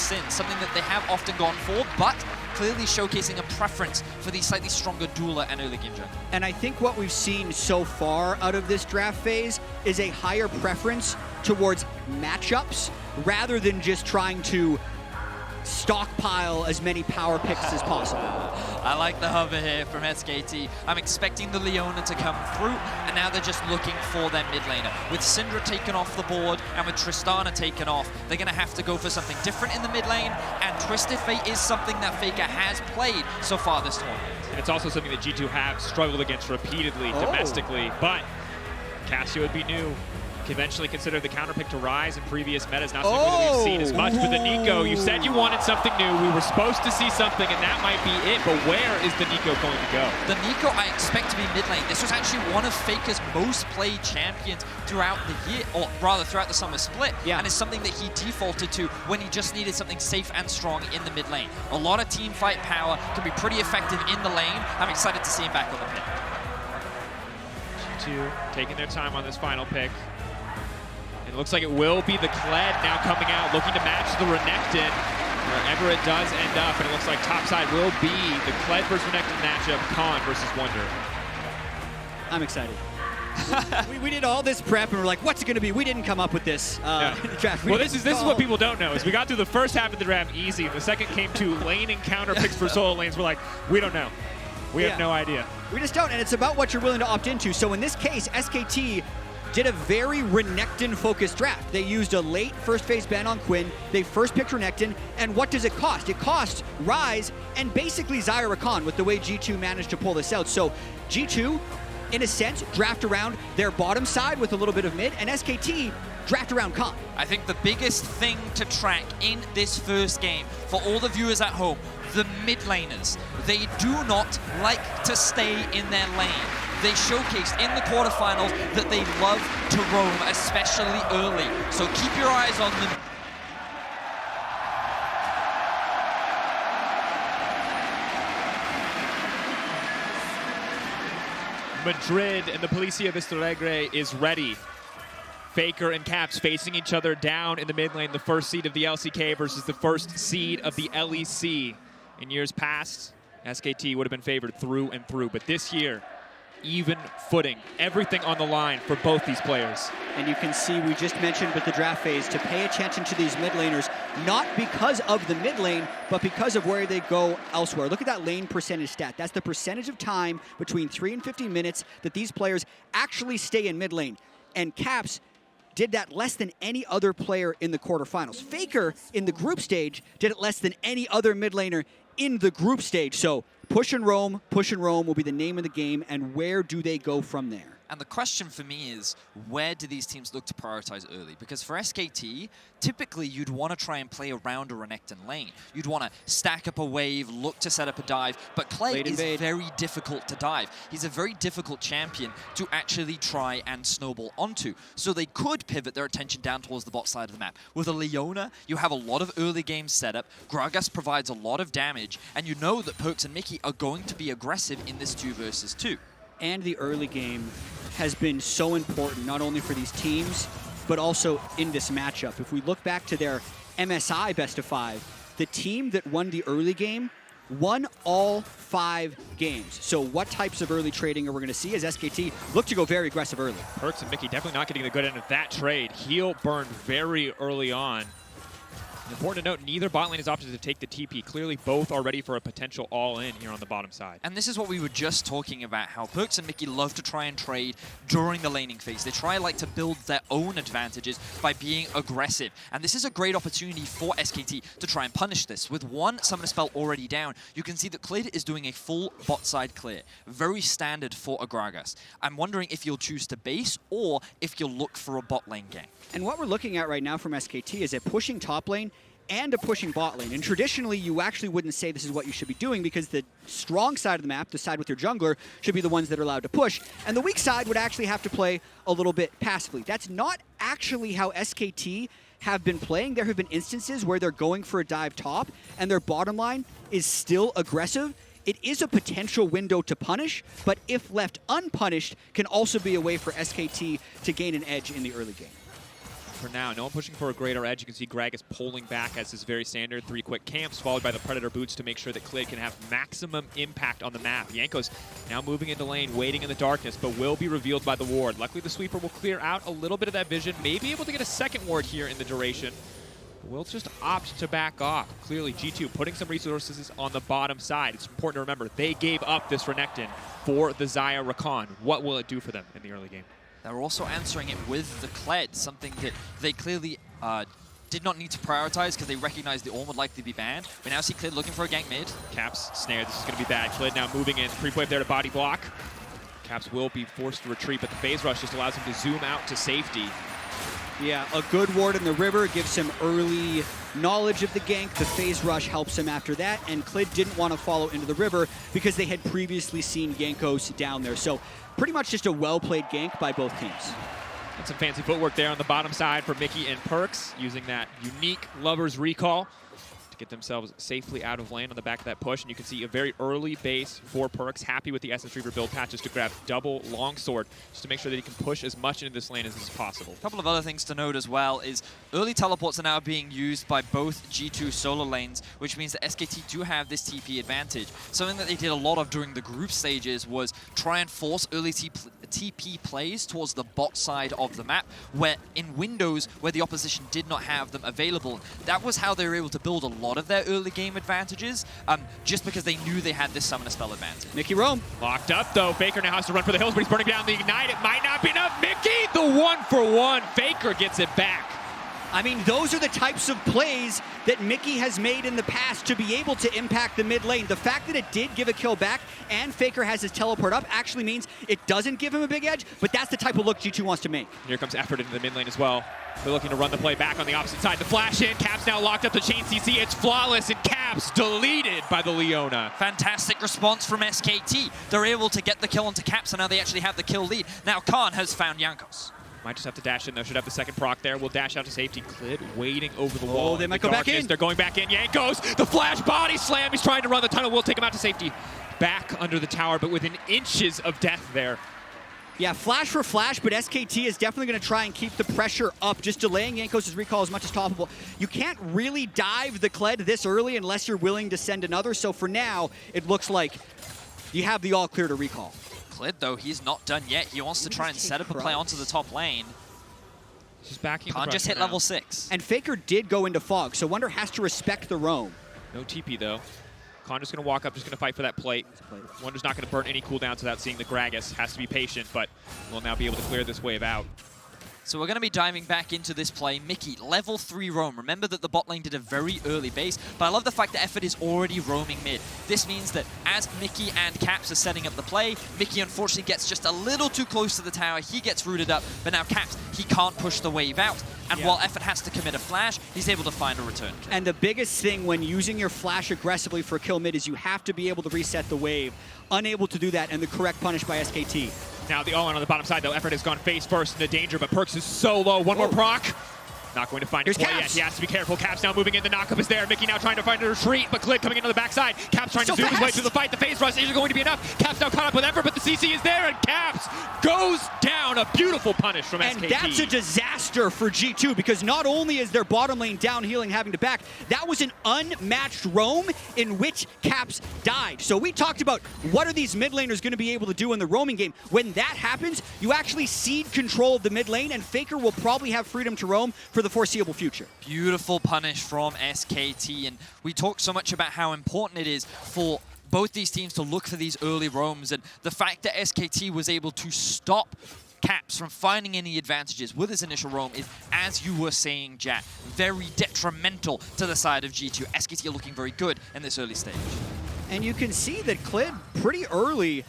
sin, something that they have often gone for, but clearly showcasing a preference for the slightly stronger dueler and early game jungle. And I think what we've seen so far out of this draft phase is a higher preference towards matchups rather than just trying to stockpile as many power picks as possible. I like the hover here from SKT. I'm expecting the Leona to come through, and now they're just looking for their mid laner. With Syndra taken off the board, and with Tristana taken off, they're going to have to go for something different in the mid lane, and Twisted Fate is something that Faker has played so far this tournament. And it's also something that G2 have struggled against repeatedly domestically, but Cassia would be new. Eventually considered the counterpick to Ryze in previous metas, not something that we've seen as much with the neeko. You said you wanted something new. We were supposed to see something, and that might be it, but where is the neeko going to go? The neeko I expect to be mid lane. This was actually one of Faker's most played champions throughout the year, or rather throughout the summer split, and it's something that he defaulted to when he just needed something safe and strong in the mid lane. A lot of team fight power, can be pretty effective in the lane. I'm excited to see him back on the pit. G2 taking their time on this final pick. It looks like it will be the Kled now coming out, looking to match the Renekton, wherever it does end up. And it looks like topside will be the Kled versus Renekton matchup, Khan versus Wunder. I'm excited. we did all this prep, and we're like, what's it going to be? We didn't come up with this draft. Well, this is what people don't know, is we got through the first half of the draft easy, and the second came to lane and counter picks for solo lanes. We're like, we don't know. We have no idea. We just don't, and it's about what you're willing to opt into. So in this case, SKT did a very Renekton-focused draft. They used a late first phase ban on Quinn. They first picked Renekton, and what does it cost? It costs Ryze and basically Xayah Rakan with the way G2 managed to pull this out. So G2, in a sense, draft around their bottom side with a little bit of mid, and SKT draft around Khan. I think the biggest thing to track in this first game, for all the viewers at home, the mid laners, they do not like to stay in their lane. They showcased in the quarterfinals that they love to roam, especially early. So keep your eyes on them. Madrid and the Policia Vistalegre is ready. Faker and Caps facing each other down in the mid lane, the first seed of the LCK versus the first seed of the LEC. In years past, SKT would have been favored through and through, but this year, even footing, everything on the line for both these players. And you can see, we just mentioned with the draft phase, to pay attention to these mid laners, not because of the mid lane, but because of where they go elsewhere. Look at that lane percentage stat. That's the percentage of time between 3 and 15 minutes that these players actually stay in mid lane. And Caps did that less than any other player in the quarterfinals. Faker, in the group stage, did it less than any other mid laner in the group stage. So push and roam will be the name of the game, and where do they go from there? And the question for me is, where do these teams look to prioritize early? Because for SKT, typically you'd want to try and play around a Renekton lane. You'd want to stack up a wave, look to set up a dive, but Kled is very difficult to dive. He's a very difficult champion to actually try and snowball onto. So they could pivot their attention down towards the bot side of the map. With a Leona, you have a lot of early game setup. Gragas provides a lot of damage, and you know that PerkZ and Mykix are going to be aggressive in this 2 versus 2. And the early game has been so important, not only for these teams, but also in this matchup. If we look back to their MSI best of 5, the team that won the early game won all 5 games. So what types of early trading are we going to see as SKT look to go very aggressive early? PerkZ and Mykix definitely not getting the good end of that trade. Heal burned very early on. Important to note, neither bot lane is opted to take the TP. Clearly, both are ready for a potential all-in here on the bottom side. And this is what we were just talking about, how PerkZ and Mykix love to try and trade during the laning phase. They try to build their own advantages by being aggressive. And this is a great opportunity for SKT to try and punish this. With one Summoner Spell already down, you can see that Clid is doing a full bot side clear. Very standard for a Gragas. I'm wondering if you'll choose to base or if you'll look for a bot lane gank. And what we're looking at right now from SKT is a pushing top lane and a pushing bot lane. And traditionally, you actually wouldn't say this is what you should be doing, because the strong side of the map, the side with your jungler, should be the ones that are allowed to push. And the weak side would actually have to play a little bit passively. That's not actually how SKT have been playing. There have been instances where they're going for a dive top, and their bottom line is still aggressive. It is a potential window to punish, but if left unpunished, can also be a way for SKT to gain an edge in the early game. for now. No one pushing for a greater edge. You can see Gragas pulling back as his very standard 3 quick camps, followed by the Predator boots to make sure that Kled can have maximum impact on the map. Jankos now moving into lane, waiting in the darkness, but will be revealed by the ward. Luckily, the sweeper will clear out a little bit of that vision, may be able to get a second ward here in the duration. Will just opt to back off. Clearly, G2 putting some resources on the bottom side. It's important to remember, they gave up this Renekton for the Xayah Rakan. What will it do for them in the early game? They're also answering it with the Kled, something that they clearly did not need to prioritize because they recognized the Ornn would likely be banned. We now see Kled looking for a gank mid. Caps snare, this is going to be bad. Kled now moving in, pre-wave there to body block. Caps will be forced to retreat, but the phase rush just allows him to zoom out to safety. Yeah, a good ward in the river gives him early knowledge of the gank. The phase rush helps him after that, and Clid didn't want to follow into the river because they had previously seen Jankos down there. So pretty much just a well-played gank by both teams. And some fancy footwork there on the bottom side for Mickey and PerkZ, using that unique Lover's Recall to get themselves safely out of lane on the back of that push. And you can see a very early base for PerkZ, happy with the Essence Reaver build patches to grab double longsword, just to make sure that he can push as much into this lane as is possible. A couple of other things to note as well is early teleports are now being used by both G2 solo lanes, which means that SKT do have this TP advantage. Something that they did a lot of during the group stages was try and force early TP plays towards the bot side of the map, where in windows where the opposition did not have them available. That was how they were able to build a lot of their early game advantages, just because they knew they had this summoner spell advantage. Mickey roam. Locked up though. Faker now has to run for the hills, but he's burning down the Ignite. It might not be enough. Mickey, the 1-for-1. Faker gets it back. I mean, those are the types of plays that Mickey has made in the past to be able to impact the mid lane. The fact that it did give a kill back and Faker has his teleport up actually means it doesn't give him a big edge, but that's the type of look G2 wants to make. Here comes effort into the mid lane as well. They're looking to run the play back on the opposite side. The flash in. Caps now locked up the chain CC. It's flawless, and Caps deleted by the Leona. Fantastic response from SKT. They're able to get the kill onto Caps, and now they actually have the kill lead. Now Khan has found Jankos. Might just have to dash in though. Should have the second proc there. We'll dash out to safety. Clid waiting over the wall. Oh, they might go back in. They're going back in. Jankos, the flash body slam. He's trying to run the tunnel. We'll take him out to safety. Back under the tower, but within inches of death there. Yeah, flash for flash, but SKT is definitely going to try and keep the pressure up, just delaying Jankos' recall as much as possible. You can't really dive the Kled this early unless you're willing to send another, so for now, it looks like you have the all clear to recall. Kled, though, he's not done yet. He wants to try and set up a play onto the top lane. He's backing. Can't just hit level 6. And Faker did go into fog, so Wunder has to respect the roam. No TP though. Khan just going to walk up, just going to fight for that plate. Wunder's not going to burn any cooldowns without seeing the Gragas. Has to be patient, but will now be able to clear this wave out. So we're going to be diving back into this play. Mickey, level 3 roam. Remember that the bot lane did a very early base, but I love the fact that Effort is already roaming mid. This means that as Mickey and Caps are setting up the play, Mickey unfortunately gets just a little too close to the tower. He gets rooted up, but now Caps, he can't push the wave out. And while Effort has to commit a flash, he's able to find a return kill. And the biggest thing when using your flash aggressively for kill mid is you have to be able to reset the wave. Unable to do that, and the correct punish by SKT. Now the all-in on the bottom side, though. Effort has gone face first into danger, but PerkZ is so low. One more proc. Not going to find it quite yet. He has to be careful. Caps now moving in. The knockup is there. Mickey now trying to find a retreat, but Clid coming in on the backside. Caps trying to zoom his way through the fight. The phase rush isn't going to be enough. Caps now caught up with Effort, but the CC is there, and Caps goes down. A beautiful punish from SKT. And that's a disaster for G2, because not only is their bottom lane down healing having to back, that was an unmatched roam in which Caps died. So we talked about what are these mid laners going to be able to do in the roaming game. When that happens, you actually cede control of the mid lane, and Faker will probably have freedom to roam for the foreseeable future. Beautiful punish from SKT, and we talked so much about how important it is for both these teams to look for these early roams, and the fact that SKT was able to stop Caps from finding any advantages with his initial roam is, as you were saying, Jatt, very detrimental to the side of G2. SKT are looking very good in this early stage. And you can see that Clid pretty early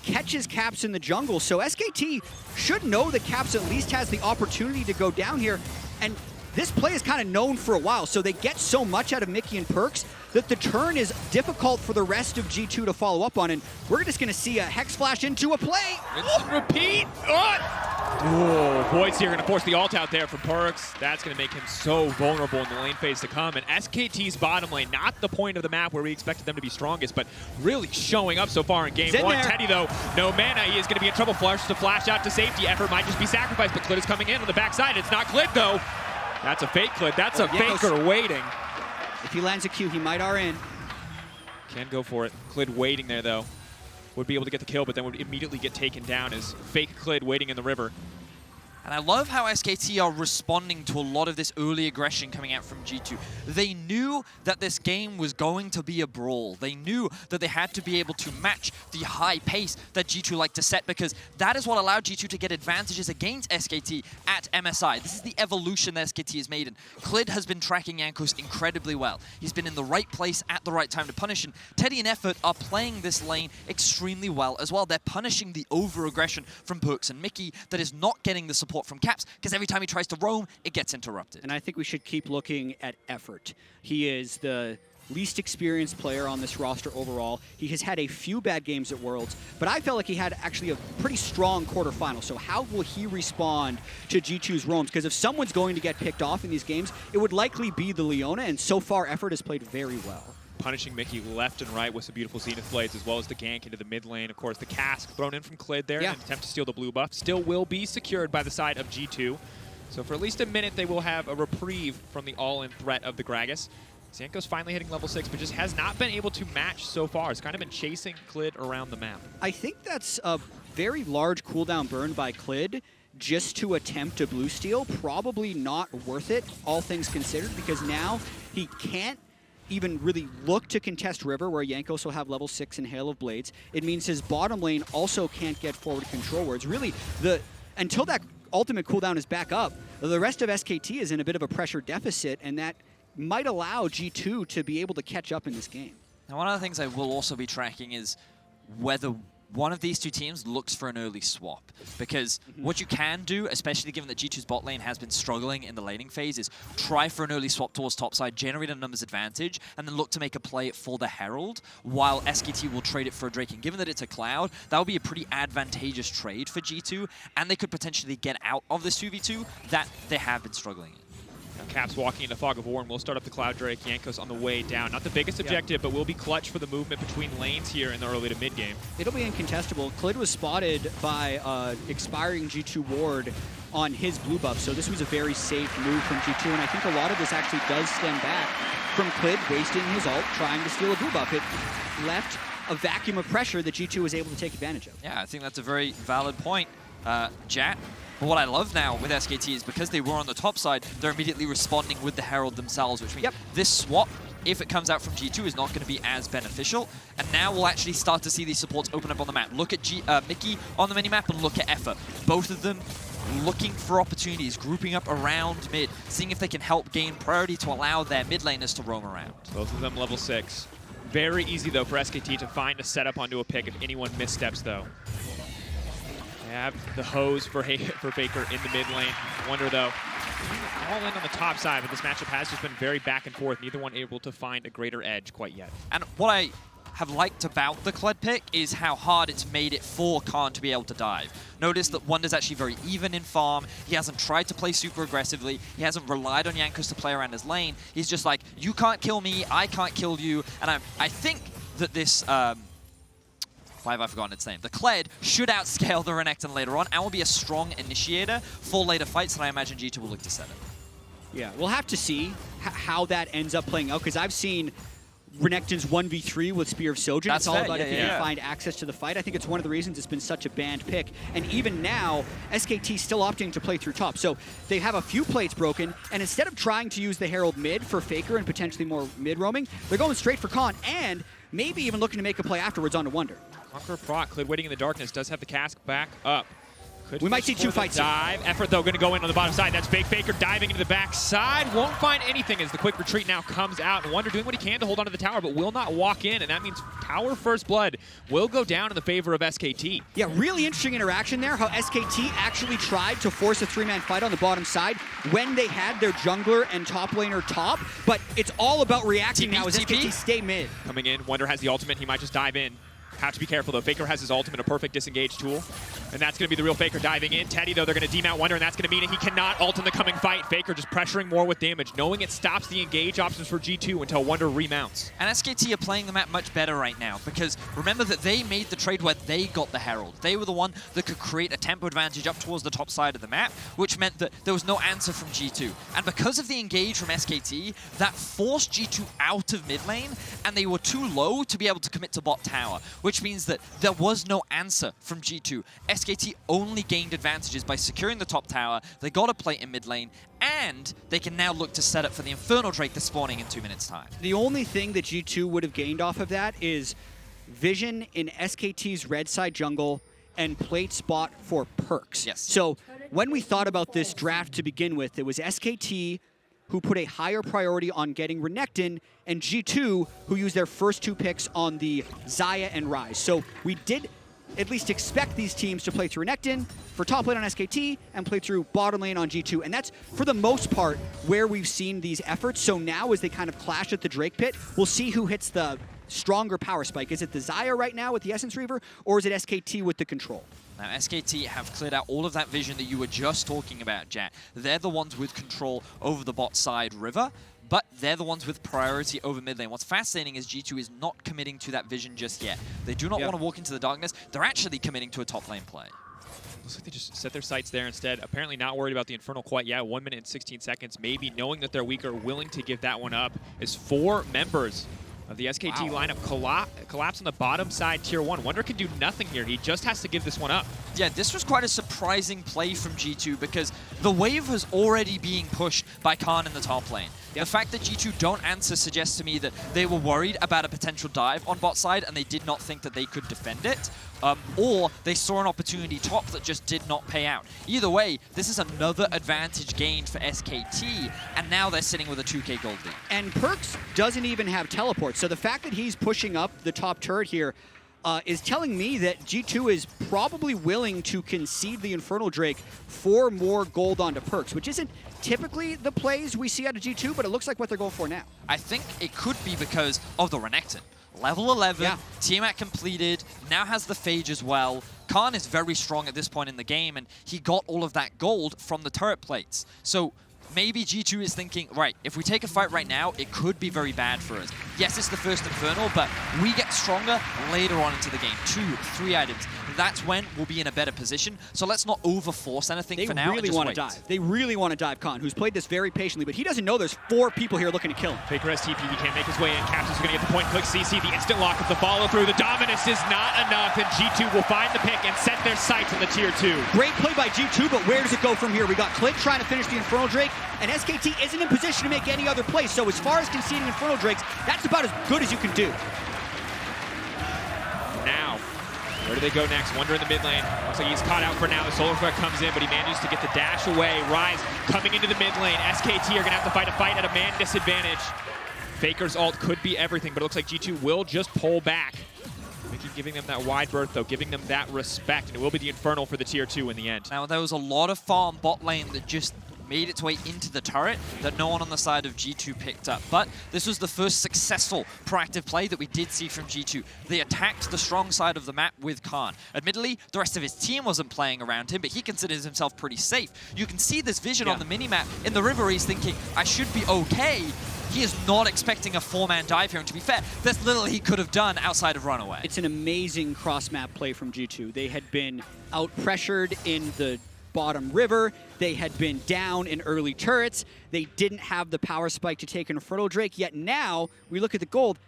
catches Caps in the jungle, so SKT should know that Caps at least has the opportunity to go down here, and this play is kind of known for a while, so they get so much out of Mickey and PerkZ that the turn is difficult for the rest of G2 to follow up on, and we're just going to see a Hex Flash into a play. Rinse and repeat. Oh! Whoa, VODS here going to force the ult out there for PerkZ. That's going to make him so vulnerable in the lane phase to come. And SKT's bottom lane, not the point of the map where we expected them to be strongest, but really showing up so far in game one. Teddy, though, no mana. He is going to be in trouble. Flush to flash out to safety. Effort might just be sacrificed, but Clid is coming in on the backside. It's not Clid, though. That's a fake Clid. That's a faker waiting. If he lands a Q, he might RN. Can go for it. Clid waiting there, though. Would be able to get the kill, but then would immediately get taken down as fake Clid waiting in the river. And I love how SKT are responding to a lot of this early aggression coming out from G2. They knew that this game was going to be a brawl. They knew that they had to be able to match the high pace that G2 like to set, because that is what allowed G2 to get advantages against SKT at MSI. This is the evolution that SKT has made, and Kled has been tracking Jankos incredibly well. He's been in the right place at the right time to punish, and Teddy and Effort are playing this lane extremely well as well. They're punishing the over-aggression from PerkZ and Mickey that is not getting the support from Caps, because every time he tries to roam, it gets interrupted. And I think we should keep looking at Effort. He is the least experienced player on this roster overall. He has had a few bad games at Worlds, but I felt like he had actually a pretty strong quarterfinal. So how will he respond to G2's roams? Because if someone's going to get picked off in these games, it would likely be the Leona, and so far Effort has played very well. Punishing Mickey left and right with some beautiful Zenith Blades, as well as the gank into the mid lane. Of course, the cask thrown in from Kled there in an attempt to steal the blue buff. Still will be secured by the side of G2. So for at least a minute, they will have a reprieve from the all-in threat of the Gragas. Jankos finally hitting level 6, but just has not been able to match so far. It's kind of been chasing Kled around the map. I think that's a very large cooldown burn by Kled just to attempt a blue steal. Probably not worth it, all things considered, because now he can't even really look to contest River, where Jankos will have level 6 and Hail of Blades. It means his bottom lane also can't get forward control, where it's really until that ultimate cooldown is back up, the rest of SKT is in a bit of a pressure deficit, and that might allow G2 to be able to catch up in this game. Now, one of the things I will also be tracking is whether one of these two teams looks for an early swap, because what you can do, especially given that G2's bot lane has been struggling in the laning phase, is try for an early swap towards topside, generate a numbers advantage, and then look to make a play for the Herald, while SKT will trade it for a Drake. And given that it's a Cloud, that would be a pretty advantageous trade for G2, and they could potentially get out of this 2v2 that they have been struggling in. Caps walking into Fog of War, and we'll start up the Cloud Drake. Jankos on the way down. Not the biggest objective, but will be clutch for the movement between lanes here in the early to mid game. It'll be incontestable. Kled was spotted by expiring G2 ward on his blue buff, so this was a very safe move from G2, and I think a lot of this actually does stem back from Kled wasting his ult trying to steal a blue buff. It left a vacuum of pressure that G2 was able to take advantage of. Yeah, I think that's a very valid point, Jatt. But what I love now with SKT is because they were on the top side, they're immediately responding with the Herald themselves, which means this swap, if it comes out from G2, is not going to be as beneficial. And now we'll actually start to see these supports open up on the map. Look at Mickey on the minimap and look at Effort. Both of them looking for opportunities, grouping up around mid, seeing if they can help gain priority to allow their mid laners to roam around. Both of them level 6. Very easy, though, for SKT to find a setup onto a pick if anyone missteps, though. They have the hose for Faker in the mid lane. Wunder, though, all in on the top side, but this matchup has just been very back and forth. Neither one able to find a greater edge quite yet. And what I have liked about the Kled pick is how hard it's made it for Khan to be able to dive. Notice that Wunder's actually very even in farm. He hasn't tried to play super aggressively. He hasn't relied on Jankos to play around his lane. He's just like, you can't kill me, I can't kill you. And I think that this... why have I forgotten its name? The Kled should outscale the Renekton later on and will be a strong initiator for later fights that I imagine G2 will look to set it. Yeah, we'll have to see how that ends up playing out, because I've seen Renekton's 1v3 with Spear of Sojourn. That's it's all fair. about if you can find access to the fight. I think it's one of the reasons it's been such a banned pick. And even now, SKT still opting to play through top. So they have a few plates broken, and instead of trying to use the Herald mid for Faker and potentially more mid roaming, they're going straight for Khan, and maybe even looking to make a play afterwards onto Wunder. Conqueror proc, Clid waiting in the darkness, does have the cask back up. We might see two fights. Dive. Effort, though, going to go in on the bottom side. That's fake Faker diving into the back side. Won't find anything as the quick retreat now comes out. And Wunder doing what he can to hold onto the tower, but will not walk in. And that means tower first blood will go down in the favor of SKT. Yeah, really interesting interaction there, how SKT actually tried to force a three-man fight on the bottom side when they had their jungler and top laner top. But it's all about reacting now as SKT stay mid. Coming in, Wunder has the ultimate. He might just dive in. Have to be careful, though. Faker has his ultimate, a perfect disengage tool. And that's going to be the real Faker diving in. Teddy, though, they're going to demount Wunder, and that's going to mean he cannot ult in the coming fight. Faker just pressuring more with damage, knowing it stops the engage options for G2 until Wunder remounts. And SKT are playing the map much better right now, because remember that they made the trade where they got the Herald. They were the one that could create a tempo advantage up towards the top side of the map, which meant that there was no answer from G2. And because of the engage from SKT, that forced G2 out of mid lane, and they were too low to be able to commit to bot tower, which means that there was no answer from G2. SKT only gained advantages by securing the top tower. They got a plate in mid lane, and they can now look to set up for the Infernal Drake that's spawning in 2 minutes' time. The only thing that G2 would have gained off of that is vision in SKT's red side jungle and plate spot for PerkZ. Yes. So when we thought about this draft to begin with, it was SKT who put a higher priority on getting Renekton, and G2 who used their first 2 picks on the Xayah and Ryze. So we did at least expect these teams to play through Renekton for top lane on SKT and play through bottom lane on G2. And that's, for the most part, where we've seen these efforts. So now as they kind of clash at the Drake pit, we'll see who hits the stronger power spike. Is it the Xayah right now with the Essence Reaver, or is it SKT with the control? Now, SKT have cleared out all of that vision that you were just talking about, Jatt. They're the ones with control over the bot side river, but they're the ones with priority over mid lane. What's fascinating is G2 is not committing to that vision just yet. They do not want to walk into the darkness. They're actually committing to a top lane play. Looks like they just set their sights there instead. Apparently not worried about the Infernal quite yet. 1 minute and 16 seconds, maybe knowing that they're weaker, willing to give that one up. As 4 members of the SKT lineup collapse on the bottom side tier 1. Wunder can do nothing here. He just has to give this one up. Yeah, this was quite a surprising play from G2 because the wave was already being pushed by Khan in the top lane. The fact that G2 don't answer suggests to me that they were worried about a potential dive on bot side and they did not think that they could defend it, or they saw an opportunity top that just did not pay out. Either way, this is another advantage gained for SKT, and now they're sitting with a 2k gold lead. And PerkZ doesn't even have teleport, so the fact that he's pushing up the top turret here is telling me that G2 is probably willing to concede the Infernal Drake for more gold onto PerkZ, which isn't typically the plays we see out of G2, but it looks like what they're going for now. I think it could be because of the Renekton. Level 11, Tiamat completed, now has the Phage as well. Khan is very strong at this point in the game, and he got all of that gold from the turret plates. So maybe G2 is thinking, right, if we take a fight right now, it could be very bad for us. Yes, it's the first Infernal, but we get stronger later on into the game. 2, 3 items. That's when we'll be in a better position. So let's not overforce anything for now. They really want to dive. They really want to dive Khan, who's played this very patiently, but he doesn't know there's 4 people here looking to kill him. Faker has TP, he can't make his way in. Caps is going to get the point click CC, the instant lock of the follow through. The dominance is not enough, and G2 will find the pick and set their sights on the tier 2. Great play by G2, but where does it go from here? We got Clid trying to finish the Infernal Drake, and SKT isn't in position to make any other play. So as far as conceding Infernal Drakes, that's about as good as you can do. Now, where do they go next? Wunder in the mid lane. Looks like he's caught out for now. The solar flare comes in, but he manages to get the dash away. Ryze coming into the mid lane. SKT are going to have to fight a fight at a man disadvantage. Faker's ult could be everything, but it looks like G2 will just pull back. Giving them that wide berth, though, giving them that respect, and it will be the Infernal for the tier 2 in the end. Now, there was a lot of farm bot lane that just made its way into the turret that no one on the side of G2 picked up. But this was the first successful proactive play that we did see from G2. They attacked the strong side of the map with Khan. Admittedly, the rest of his team wasn't playing around him, but he considers himself pretty safe. You can see this vision on the minimap. In the river, he's thinking, I should be okay. He is not expecting a 4-man dive here, and to be fair, there's little he could have done outside of runaway. It's an amazing cross-map play from G2. They had been out-pressured in the bottom river. They had been down in early turrets. They didn't have the power spike to take an Infernal Drake, yet now we look at the gold,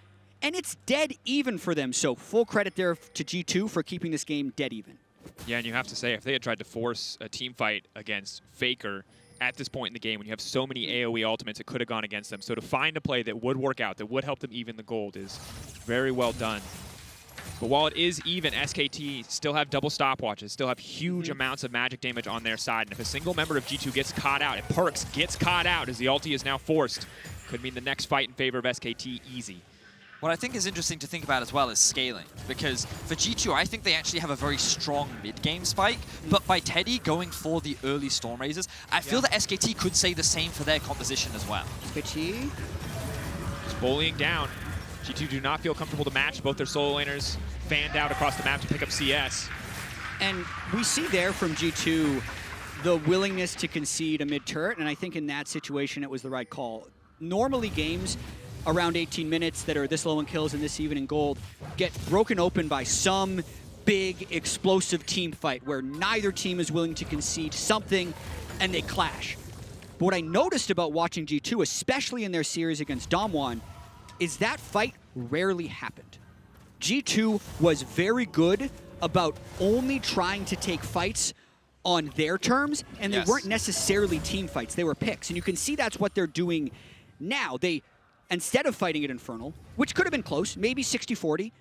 and it's dead even for them. So full credit there to G2 for keeping this game dead even. Yeah, and you have to say, if they had tried to force a team fight against Faker at this point in the game, when you have so many AoE ultimates, it could have gone against them. So to find a play that would work out, that would help them even the gold, is very well done. But while it is even, SKT still have double stopwatches, still have huge amounts of magic damage on their side. And if a single member of G2 gets caught out, if PerkZ gets caught out as the ulti is now forced, could mean the next fight in favor of SKT easy. What I think is interesting to think about as well is scaling, because for G2, I think they actually have a very strong mid-game spike, but by Teddy going for the early Storm Razors, I feel that SKT could say the same for their composition as well. SKT just bullying down. G2 do not feel comfortable to match. Both their solo laners fanned out across the map to pick up CS. And we see there from G2 the willingness to concede a mid-turret, and I think in that situation it was the right call. Normally games around 18 minutes that are this low in kills and this even in gold get broken open by some big explosive team fight where neither team is willing to concede something and they clash. But what I noticed about watching G2, especially in their series against Damwon, is that fight rarely happened. G2 was very good about only trying to take fights on their terms, and they weren't necessarily team fights, they were picks. And you can see that's what they're doing now. They, instead of fighting at Infernal, which could have been close, maybe 60-40,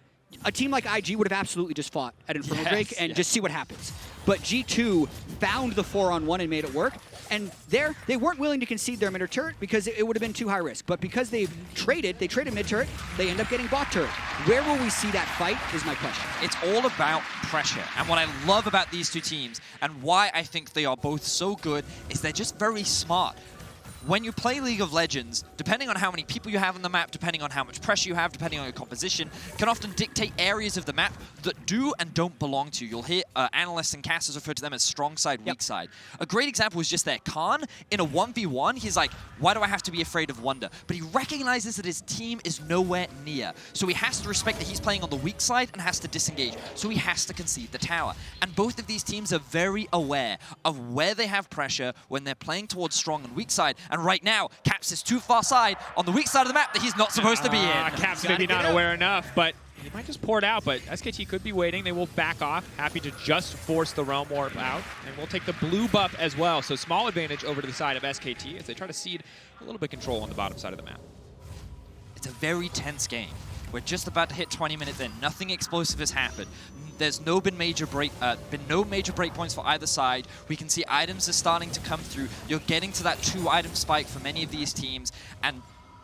a team like IG would have absolutely just fought at Infernal Drake and just see what happens. But G2 found the 4-on-1 and made it work. And there, they weren't willing to concede their mid turret because it would have been too high risk. But because they traded mid turret, they end up getting bot turret. Where will we see that fight is my question. It's all about pressure. And what I love about these two teams and why I think they are both so good is they're just very smart. When you play League of Legends, depending on how many people you have on the map, depending on how much pressure you have, depending on your composition, can often dictate areas of the map that do and don't belong to you. You'll hear analysts and casters refer to them as strong side, weak side. A great example was just there. Khan, in a 1v1, he's like, why do I have to be afraid of Wunder? But he recognizes that his team is nowhere near. So he has to respect that he's playing on the weak side and has to disengage. So he has to concede the tower. And both of these teams are very aware of where they have pressure when they're playing towards strong and weak side. And right now, Caps is too far side on the weak side of the map that he's not supposed to be in. Caps maybe not aware enough, but he might just pour it out. But SKT could be waiting. They will back off, happy to just force the Realm Warp out. And we'll take the blue buff as well. So small advantage over to the side of SKT as they try to cede a little bit control on the bottom side of the map. It's a very tense game. We're just about to hit 20 minutes in. Nothing explosive has happened. There's no major breakpoints for either side. We can see items are starting to come through. You're getting to that 2-item spike for many of these teams, and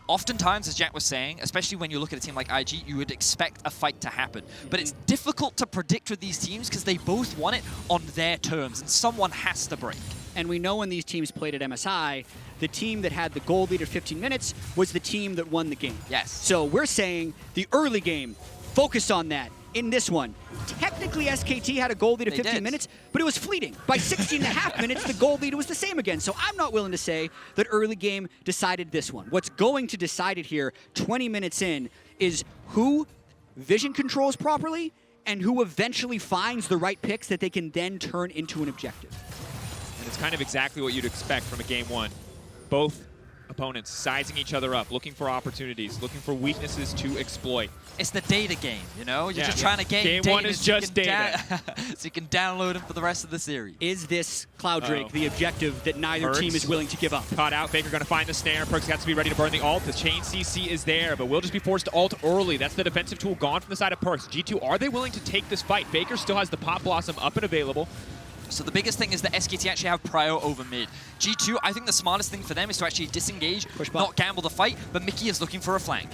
oftentimes, as Jatt was saying, especially when you look at a team like IG, you would expect a fight to happen. But it's difficult to predict with these teams because they both want it on their terms, and someone has to break. And we know when these teams played at MSI, the team that had the gold lead at 15 minutes was the team that won the game. Yes. So we're saying the early game, focus on that. In this one, technically SKT had a gold lead at 15 minutes, but it was fleeting. By 16.5 minutes, the gold lead was the same again. So I'm not willing to say that early game decided this one. What's going to decide it here, 20 minutes in, is who vision controls properly and who eventually finds the right picks that they can then turn into an objective. And it's kind of exactly what you'd expect from a game one. Both opponents sizing each other up, looking for opportunities, looking for weaknesses to exploit. It's the data game, you know? You're just trying to gain game data one is just data. So you can download them for the rest of the series. Is this Cloud Drake the objective that neither team is willing to give up? Caught out. Faker going to find the snare. PerkZ got to be ready to burn the ult. The chain CC is there, but will just be forced to ult early. That's the defensive tool gone from the side of PerkZ. G2, are they willing to take this fight? Faker still has the Pop Blossom up and available. So the biggest thing is that SKT actually have prio over mid. G2, I think the smartest thing for them is to actually disengage, not gamble the fight, but Mickey is looking for a flank.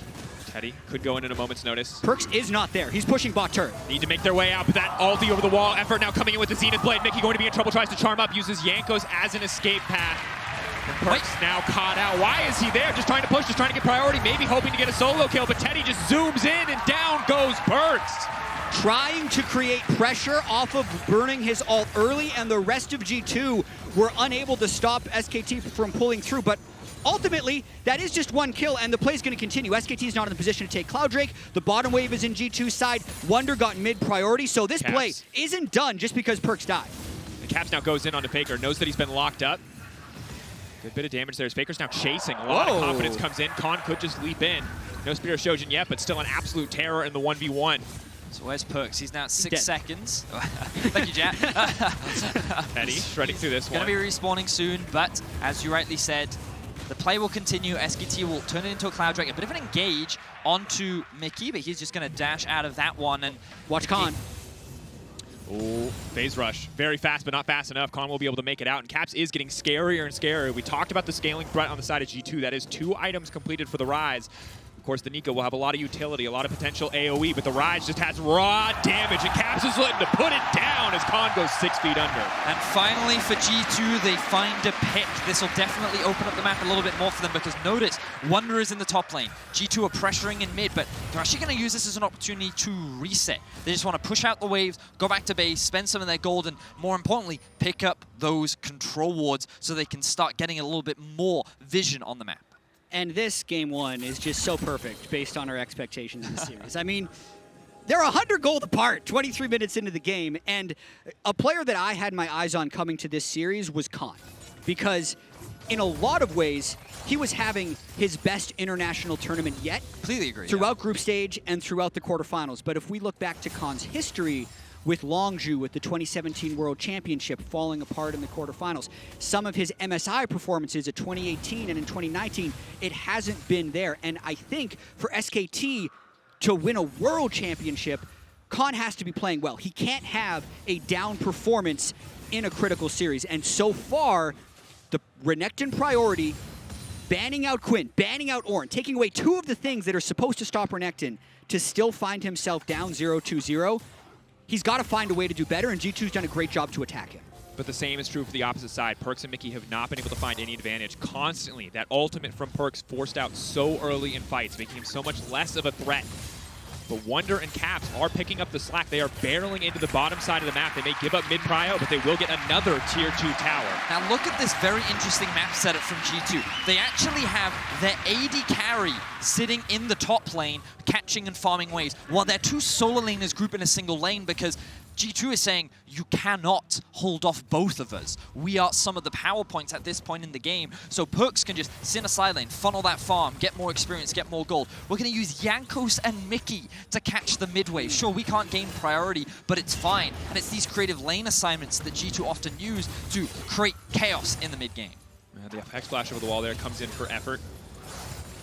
Teddy could go in at a moment's notice. PerkZ is not there. He's pushing bot turret. Need to make their way out, but that ulti over the wall effort now coming in with the Zenith Blade. Mickey going to be in trouble, tries to charm up, uses Jankos as an escape path. PerkZ now caught out. Why is he there? Just trying to push, just trying to get priority, maybe hoping to get a solo kill, but Teddy just zooms in and down goes PerkZ. Trying to create pressure off of burning his ult early, and the rest of G2 were unable to stop SKT from pulling through, but ultimately, that is just one kill, and the play is going to continue. SKT is not in the position to take Cloud Drake. The bottom wave is in G2's side. Wunder got mid priority, so this play isn't done just because PerkZ died. The Caps now goes in onto Faker, knows that he's been locked up. Good bit of damage there as Faker's now chasing. A lot of confidence comes in. Khan could just leap in. No Spear of Shojin yet, but still an absolute terror in the 1v1. So where's PerkZ? He's now at 6 seconds. Thank you, Jatt. Teddy shredding through this one. Going to be respawning soon, but as you rightly said, the play will continue. SKT will turn it into a Cloud Drake. A bit of an engage onto Mickey, but he's just going to dash out of that one. And watch Khan. Oh, phase rush. Very fast, but not fast enough. Khan will be able to make it out, and Caps is getting scarier and scarier. We talked about the scaling threat on the side of G2. That is 2 items completed for the Ryze. course, the neeko will have a lot of utility, a lot of potential AoE, but the Ryze just has raw damage, and Caps is looking to put it down as Khan goes 6 feet under. And finally for G2, they find a pick. This will definitely open up the map a little bit more for them, because notice, Wunder is in the top lane. G2 are pressuring in mid, but they're actually going to use this as an opportunity to reset. They just want to push out the waves, go back to base, spend some of their gold, and more importantly, pick up those control wards so they can start getting a little bit more vision on the map. And this game one is just so perfect based on our expectations in the series. I mean, they're 100 gold apart, 23 minutes into the game, and a player that I had my eyes on coming to this series was Khan, because in a lot of ways, he was having his best international tournament yet. Completely agree. Throughout group stage and throughout the quarterfinals. But if we look back to Khan's history with Longzhu, with the 2017 World Championship falling apart in the quarterfinals, some of his MSI performances at 2018 and in 2019, it hasn't been there. And I think for SKT to win a World Championship, Khan has to be playing well. He can't have a down performance in a critical series. And so far, the Renekton priority, banning out Quinn, banning out Ornn, taking away two of the things that are supposed to stop Renekton to still find himself down 0-2-0, he's got to find a way to do better, and G2's done a great job to attack him. But the same is true for the opposite side. PerkZ and Mickey have not been able to find any advantage. Constantly, that ultimate from PerkZ forced out so early in fights, making him so much less of a threat. But Wunder and Caps are picking up the slack. They are barreling into the bottom side of the map. They may give up mid-prio, but they will get another Tier 2 tower. Now look at this very interesting map setup from G2. They actually have their AD carry sitting in the top lane, catching and farming waves, while their two solo laners group in a single lane, because G2 is saying, you cannot hold off both of us. We are some of the power points at this point in the game. So PerkZ can just sit in a side lane, funnel that farm, get more experience, get more gold. We're going to use Jankos and Mickey to catch the mid wave. Sure, we can't gain priority, but it's fine. And it's these creative lane assignments that G2 often use to create chaos in the mid game. The Hex Flash over the wall there comes in for effort.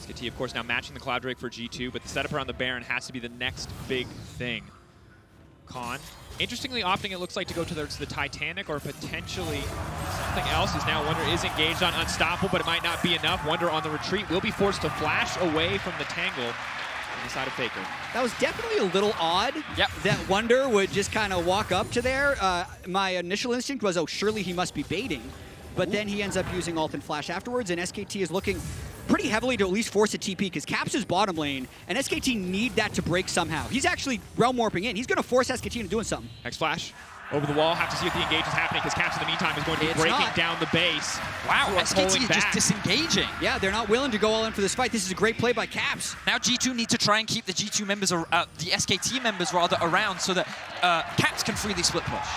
SKT, of course, now matching the Cloud Drake for G2, but the setup around the Baron has to be the next big thing. Khan, interestingly opting, it looks like, to go to the Titanic or potentially something else, as now Wunder is engaged on Unstoppable, but it might not be enough. Wunder on the retreat will be forced to flash away from the tangle on the side of Faker. That was definitely a little odd that Wunder would just kind of walk up to there. My initial instinct was, oh, surely he must be baiting. But then he ends up using ult and flash afterwards, and SKT is looking pretty heavily to at least force a TP, because Caps is bottom lane, and SKT need that to break somehow. He's actually realm warping in. He's going to force SKT into doing something. Hex Flash over the wall. Have to see if the engage is happening, because Caps in the meantime is going to be breaking down the base. Wow, SKT is just disengaging. Yeah, they're not willing to go all in for this fight. This is a great play by Caps. Now G2 need to try and keep the G2 members, the SKT members rather, around so that Caps can freely split push.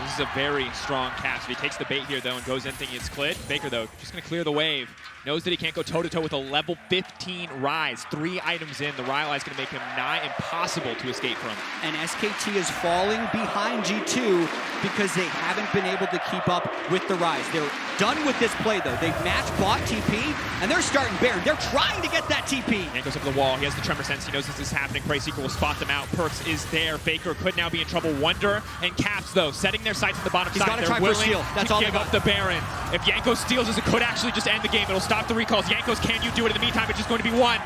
This is a very strong Caps. If he takes the bait here, though, and goes in thinking it's Clid. Faker, though, just going to clear the wave. Knows that he can't go toe-to-toe with a level 15 Ryze. 3 items in. The Rylai is going to make him nigh impossible to escape from. And SKT is falling behind G2 because they haven't been able to keep up with the Ryze. They're done with this play, though. They've matched bot TP, and they're starting Baron. They're trying to get that TP. Jankos up the wall. He has the Tremor Sense. He knows this is happening. PerkZ will spot them out. PerkZ is there. Faker could now be in trouble. Wunder and Caps, though, setting their sights on the bottom side. They're willing to give up the Baron. If Jankos steals this, it could actually just end the game. It'll stop the recalls. Jankos, can you do it? In the meantime, it's just going to be one.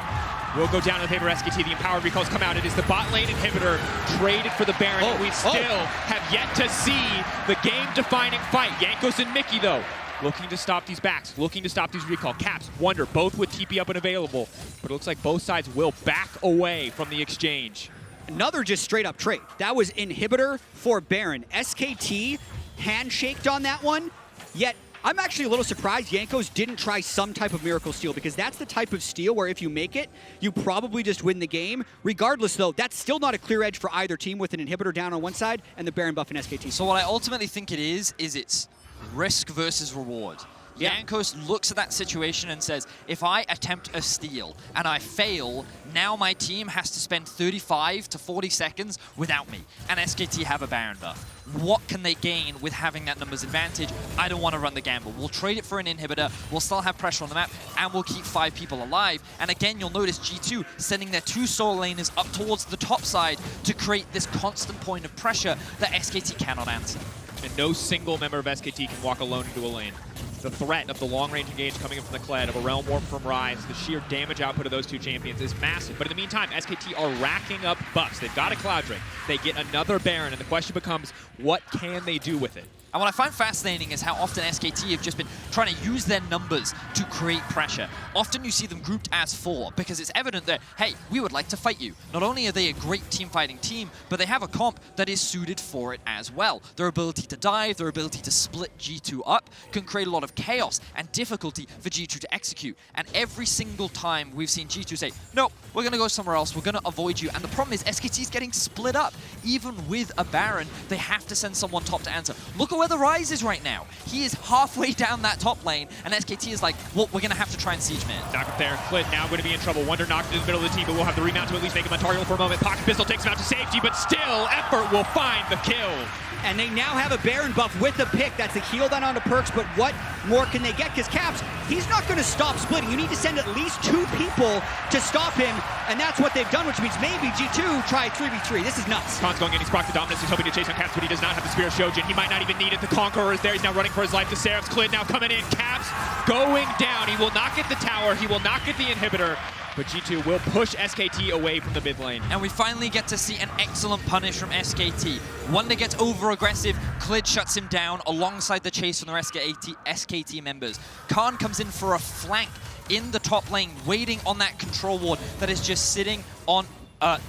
Will go down in the favor of SKT. The empowered recalls come out. It is the bot lane inhibitor traded for the Baron. We still have yet to see the game-defining fight. Jankos and Mickey, though, looking to stop these backs, looking to stop these recall. Caps, Wunder, both with TP up and available. But it looks like both sides will back away from the exchange. Another just straight-up trade. That was inhibitor for Baron. SKT handshaked on that one, yet I'm actually a little surprised Jankos didn't try some type of miracle steal, because that's the type of steal where if you make it, you probably just win the game. Regardless, though, that's still not a clear edge for either team, with an inhibitor down on one side and the Baron buff in SKT. So what I ultimately think it is it's risk versus reward. Jankos looks at that situation and says, if I attempt a steal and I fail, now my team has to spend 35 to 40 seconds without me. And SKT have a Baron buff. What can they gain with having that numbers advantage? I don't want to run the gamble. We'll trade it for an inhibitor, we'll still have pressure on the map, and we'll keep 5 people alive. And again, you'll notice G2 sending their 2 solo laners up towards the top side to create this constant point of pressure that SKT cannot answer. And no single member of SKT can walk alone into a lane. the threat of the long-range engage coming in from the Kled, of a Realm Warp from Ryze, the sheer damage output of those two champions is massive. But in the meantime, SKT are racking up buffs. They've got a Cloud Drake. They get another Baron, and the question becomes, what can they do with it? And what I find fascinating is how often SKT have just been trying to use their numbers to create pressure. Often you see them grouped as 4 because it's evident that, hey, we would like to fight you. Not only are they a great team-fighting team, but they have a comp that is suited for it as well. Their ability to dive, their ability to split G2 up can create a lot of chaos and difficulty for G2 to execute. And every single time we've seen G2 say, nope, we're going to go somewhere else, we're going to avoid you. And the problem is SKT is getting split up. Even with a Baron, they have to send someone top to answer. Look at where the Ryze is right now. He is halfway down that top lane, and SKT is like, well, we're going to have to try and siege man. Knock up there. Kled now going to be in trouble. Wunder knocked into the middle of the team, but we'll have the remount to at least make him untargetable for a moment. Pocket Pistol takes him out to safety, but still, Effort will find the kill. And they now have a Baron buff with the pick. That's the heal down onto PerkZ, but what more can they get? Because Caps, he's not going to stop splitting. You need to send at least 2 people to stop him, and that's what they've done, which means maybe G2 try 3v3. This is nuts. Khan's going in, he's proc the dominance, he's hoping to chase on Caps, but he does not have the Spear of Shojin. He might not even need it. The Conqueror is there, he's now running for his life. The Seraph's Clid now coming in. Caps going down. He will not get the tower, he will not get the inhibitor, but G2 will push SKT away from the mid lane. And we finally get to see an excellent punish from SKT. Wunder gets over-aggressive, Clid shuts him down alongside the chase from the SKT members. Khan comes in for a flank in the top lane, waiting on that control ward that is just sitting on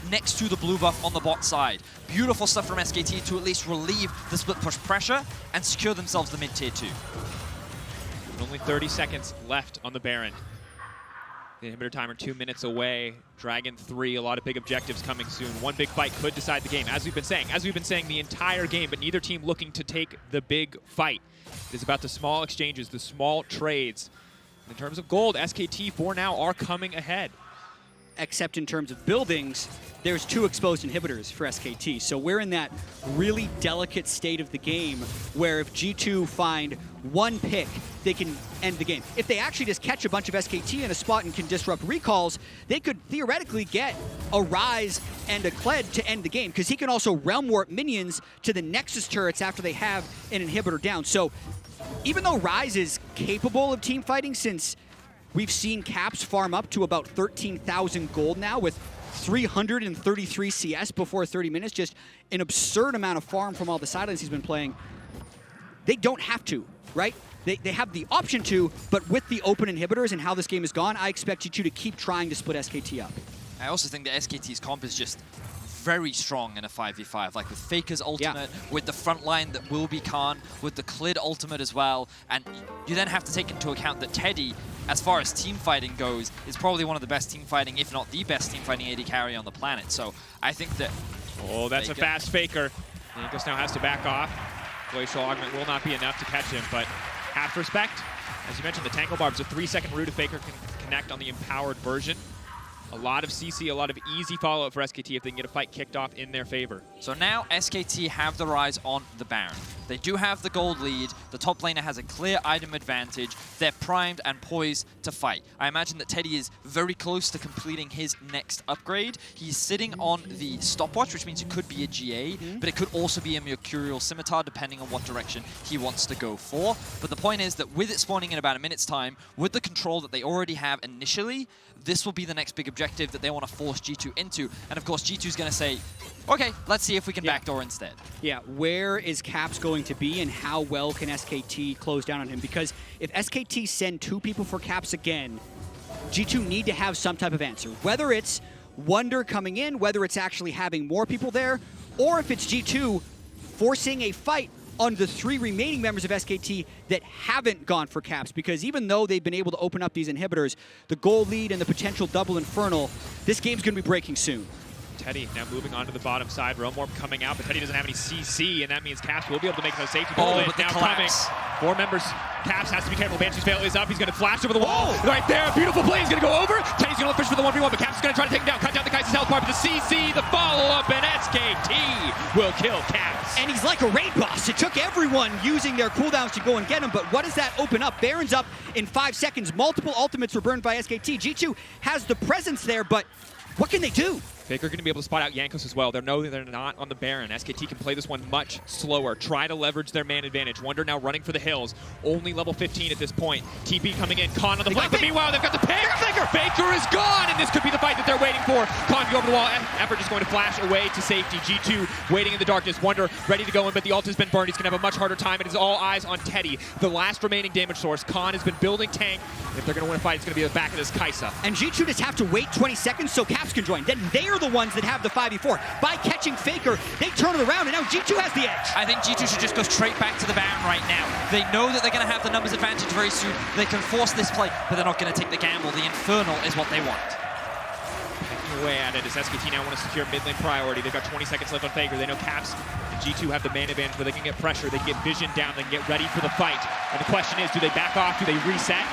next to the blue buff on the bot side. Beautiful stuff from SKT to at least relieve the split push pressure and secure themselves the mid-tier 2. Only 30 seconds left on the Baron. The inhibitor timer 2 minutes away. Dragon 3, a lot of big objectives coming soon. One big fight could decide the game, as we've been saying the entire game, but neither team looking to take the big fight. It is about the small exchanges, the small trades. In terms of gold, SKT for now are coming ahead. Except in terms of buildings, there's 2 exposed inhibitors for SKT. So we're in that really delicate state of the game where if G2 find 1 pick, they can end the game. If they actually just catch a bunch of SKT in a spot and can disrupt recalls, they could theoretically get a Ryze and a Kled to end the game, because he can also Realm Warp minions to the Nexus turrets after they have an inhibitor down. So even though Ryze is capable of team fighting, since we've seen Caps farm up to about 13,000 gold now with 333 CS before 30 minutes, just an absurd amount of farm from all the sidelines he's been playing. They don't have to, right? They have the option to, but with the open inhibitors and how this game has gone, I expect G2 to keep trying to split SKT up. I also think that SKT's comp is just very strong in a 5v5, like with Faker's ultimate, with the front line that will be Khan, with the Clid ultimate as well, and you then have to take into account that Teddy, as far as team fighting goes, is probably one of the best team fighting, if not the best team fighting AD carry on the planet. So I think that... Oh, that's a fast Faker. Jankos now has to back off. Glacial Augment will not be enough to catch him, but have respect. As you mentioned, the Tangle Barb's a 3-second route if Faker can connect on the empowered version. A lot of CC, a lot of easy follow-up for SKT if they can get a fight kicked off in their favor. So now SKT have the Ryze on the Baron. They do have the gold lead. The top laner has a clear item advantage. They're primed and poised to fight. I imagine that Teddy is very close to completing his next upgrade. He's sitting on the stopwatch, which means it could be a GA, but it could also be a Mercurial Scimitar, depending on what direction he wants to go for. But the point is that with it spawning in about a minute's time, with the control that they already have initially, this will be the next big objective that they want to force G2 into. And of course, G2's going to say, okay, let's see if we can backdoor instead. Yeah, where is Caps going to be and how well can SKT close down on him? Because if SKT send 2 people for Caps again, G2 need to have some type of answer. Whether it's Wunder coming in, whether it's actually having more people there, or if it's G2 forcing a fight on the 3 remaining members of SKT that haven't gone for Caps, because even though they've been able to open up these inhibitors, the gold lead and the potential double Infernal, this game's going to be breaking soon. Teddy now moving on to the bottom side. Realm Warp coming out, but Teddy doesn't have any CC, and that means Caps will be able to make no safety. But now collapse. coming. 4 members. Caps has to be careful. Banshee's Veil is up. He's going to flash over the wall. Right there. Beautiful play. He's going to go over. Teddy's going to fish for the 1v1, but Caps is going to try to take him down. Cut down the Kaisa's health bar, but the CC, the follow-up, and SKT will kill Caps. And he's like a raid boss. It took everyone using their cooldowns to go and get him, but what does that open up? Baron's up in 5 seconds. Multiple ultimates were burned by SKT. G2 has the presence there, but what can they do? Faker going to be able to spot out Jankos as well. They know that they're not on the Baron. SKT can play this one much slower, try to leverage their man advantage. Wunder now running for the hills, only level 15 at this point. TP coming in, Khan on the flank, but meanwhile they've got the pick! Faker is gone, and this could be the fight that they're waiting for. Khan go over the wall, Effort just going to flash away to safety. G2 waiting in the darkness, Wunder ready to go in, but the ult has been burned. He's going to have a much harder time. It is all eyes on Teddy, the last remaining damage source. Khan has been building tank. If they're going to win a fight, it's going to be the back of this Kaisa. And G2 just have to wait 20 seconds so Caps can join. Then they are the ones that have the 5v4. By catching Faker, they turn it around, and now G2 has the edge. I think G2 should just go straight back to the Baron right now. They know that they're going to have the numbers advantage very soon. They can force this play, but they're not going to take the gamble. The Infernal is what they want. Pecking away at it as SKT now want to secure mid lane priority. They've got 20 seconds left on Faker. They know Caps and G2 have the man advantage, where they can get pressure, they can get vision down, they can get ready for the fight. And the question is, do they back off, do they reset?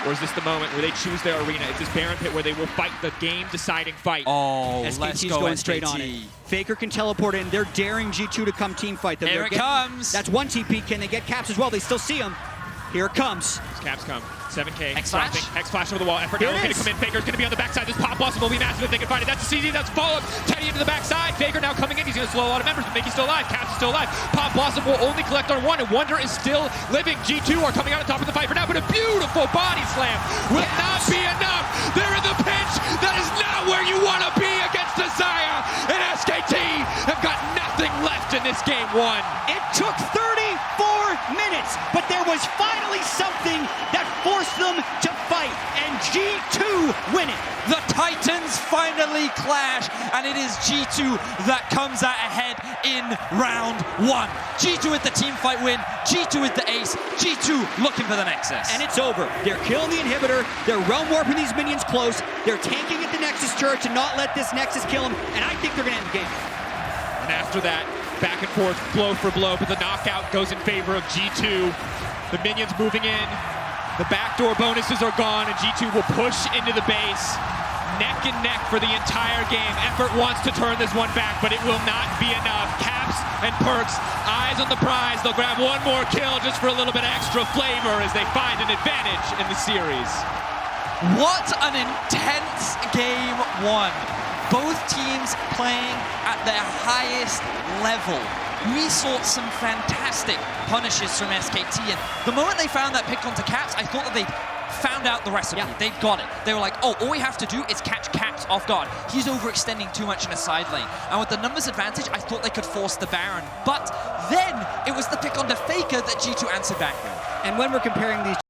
Or is this the moment where they choose their arena? It's this Baron pit where they will fight the game-deciding fight. Oh, SKT's let's go going SKT. straight on it. Faker can teleport in. They're daring G2 to come team fight them. Here it comes. That's one TP. Can they get Caps as well? They still see him. Here it comes. Caps come. 7K. X flash. X flash over the wall. Effort Here now it going is. to come in. Faker's going to be on the backside. This pop blossom will be massive if they can find it. That's the CZ. That's follow-up. Teddy into the backside. Faker now coming in. He's going to slow a lot of members, but Mykix still alive. Caps is still alive. Pop blossom will only collect on one, and Wunder is still living. G2 are coming out on top of the fight for now, but a beautiful body slam will not be enough. They're in the pinch. That is not where you want to be against Xayah, and SKT have got nothing left in this game one. It took 34 minutes, but there was finally something that forced them to fight, and G2 win it. The Titans finally clash, and it is G2 that comes out ahead in round one. G2 with the team fight win, G2 with the ace, G2 looking for the Nexus. And it's over. They're killing the inhibitor, they're realm warping these minions close, they're tanking at the Nexus turret to not let this Nexus kill them, and I think they're going to end the game. And after that, back and forth, blow for blow, but the knockout goes in favor of G2. The minions moving in. The backdoor bonuses are gone, and G2 will push into the base. Neck and neck for the entire game. Effort wants to turn this one back, but it will not be enough. Caps and PerkZ, eyes on the prize. They'll grab one more kill just for a little bit extra flavor as they find an advantage in the series. What an intense game one. Both teams playing at their highest level. We saw some fantastic punishes from SKT, and the moment they found that pick onto Caps, I thought that they found out the recipe. Yeah. They got it. They were like, oh, all we have to do is catch Caps off guard. He's overextending too much in a side lane. And with the numbers advantage, I thought they could force the Baron. But then it was the pick onto Faker that G2 answered back with. And when we're comparing these